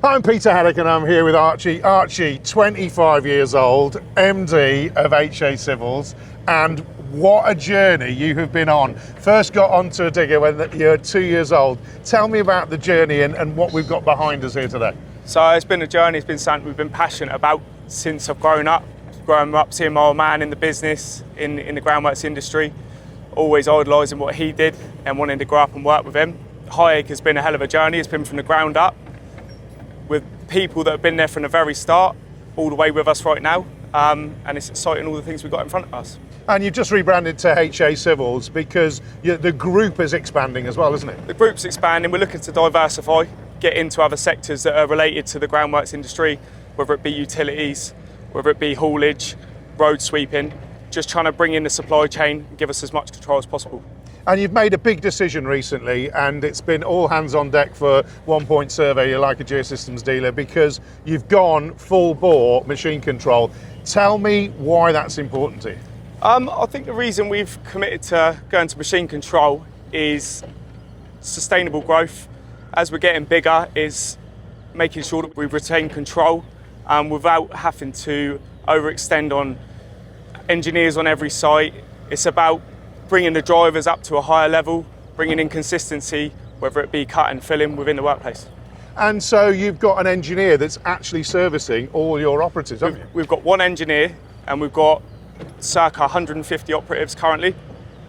I'm Peter Haddock and I'm here with Archie. Archie, 25 years old, MD of HA Civils, and what a journey you have been on. First got onto a digger when you were 2 years old. Tell me about the journey and what we've got behind us here today. So it's been a journey, it's been something we've been passionate about since I've grown up. Growing up, seeing my old man in the business, in the groundworks industry, always idolising what he did and wanting to grow up and work with him. Hi-Acre has been a hell of a journey. It's been from the ground up, with people that have been there from the very start, all the way with us right now, and it's exciting all the things we've got in front of us. And you've just rebranded to HA Civils because the group is expanding as well, isn't it? The group's expanding. We're looking to diversify, get into other sectors that are related to the groundworks industry, whether it be utilities, whether it be haulage, road sweeping, just trying to bring in the supply chain and give us as much control as possible. And you've made a big decision recently, and it's been all hands on deck for 1 Point Survey, your Leica Geosystems dealer, because you've gone full bore machine control. Tell me why that's important to you. I think the reason we've committed to going to machine control is sustainable growth. As we're getting bigger, is making sure that we retain control without having to overextend on engineers on every site. It's about bringing the drivers up to a higher level, bringing in consistency, whether it be cut and filling within the workplace. And so you've got an engineer that's actually servicing all your operatives, haven't you? We've got one engineer and we've got circa 150 operatives currently,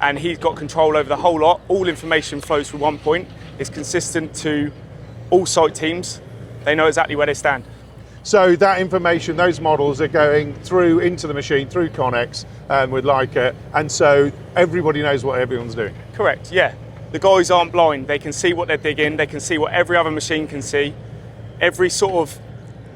and he's got control over the whole lot. All information flows through 1 Point. It's consistent to all site teams. They know exactly where they stand. So that information, those models are going through into the machine, through Connex with Leica, and so everybody knows what everyone's doing. Correct, yeah. The guys aren't blind. They can see what they're digging. They can see what every other machine can see. Every sort of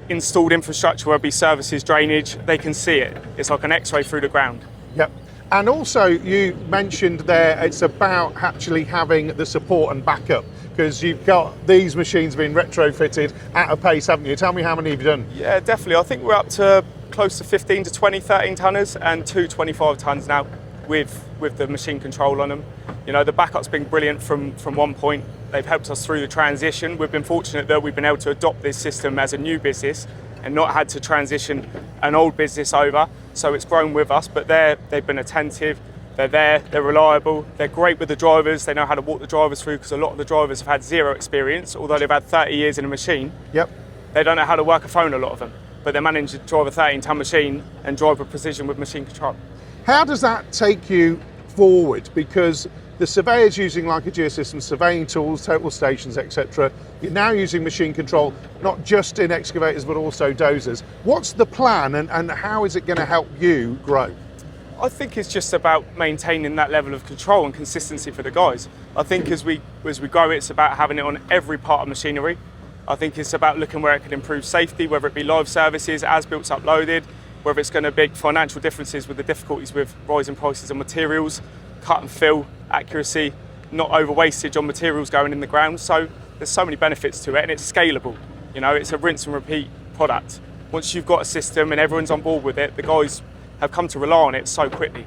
installed infrastructure, whether it be services, drainage, they can see it. It's like an X-ray through the ground. Yep. And also you mentioned there it's about actually having the support and backup, because you've got these machines being retrofitted at a pace, haven't you? Tell me how many have you done? Yeah, definitely. I think we're up to close to 15 to 20 13 tonners and 2 25 tons now with the machine control on them. You know, the backup's been brilliant from 1 Point. They've helped us through the transition. We've been fortunate that we've been able to adopt this system as a new business and not had to transition an old business over. So it's grown with us, but they've been attentive. They're there, they're reliable, they're great with the drivers, they know how to walk the drivers through, because a lot of the drivers have had zero experience, although they've had 30 years in a machine. Yep. They don't know how to work a phone, a lot of them, but they manage to drive a 13-ton machine and drive with precision with machine control. How does that take you forward? Because the surveyors using Leica Geosystems, surveying tools, total stations, etc. You're now using machine control, not just in excavators, but also dozers. What's the plan and how is it going to help you grow? I think it's just about maintaining that level of control and consistency for the guys. I think as we grow, it's about having it on every part of machinery. I think it's about looking where it can improve safety, whether it be live services, as-built uploaded, whether it's going to be financial differences with the difficulties with rising prices of materials, cut and fill, accuracy, not over wastage on materials going in the ground. So there's so many benefits to it, and it's scalable. You know, it's a rinse and repeat product. Once you've got a system and everyone's on board with it, the guys have come to rely on it so quickly.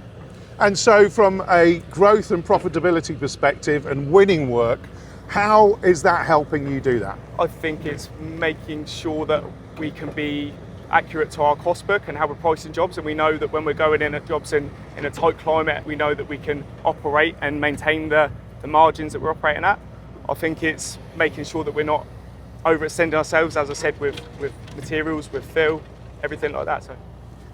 And so from a growth and profitability perspective and winning work, how is that helping you do that? I think it's making sure that we can be accurate to our cost book and how we're pricing jobs, and we know that when we're going in at jobs in a tight climate, we know that we can operate and maintain the margins that we're operating at. I think it's making sure that we're not overextending ourselves, as I said, with materials, with fill, everything like that. So.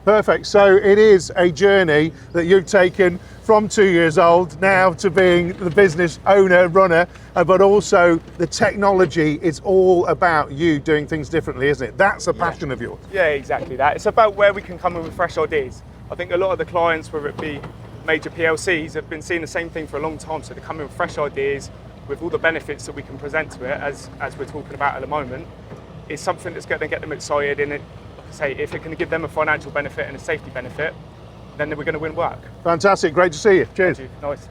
Perfect. So it is a journey that you've taken from 2 years old now to being the business owner, runner, but also the technology is all about you doing things differently, isn't it? That's a passion of yours. Yeah, exactly that. It's about where we can come in with fresh ideas. I think a lot of the clients, whether it be major PLCs, have been seeing the same thing for a long time. So they come in with fresh ideas, with all the benefits that we can present to it, as we're talking about at the moment. It's something that's going to get them excited, and say if it can give them a financial benefit and a safety benefit, then we're going to win work. Fantastic, great to see you. Cheers. Thank you. Nice.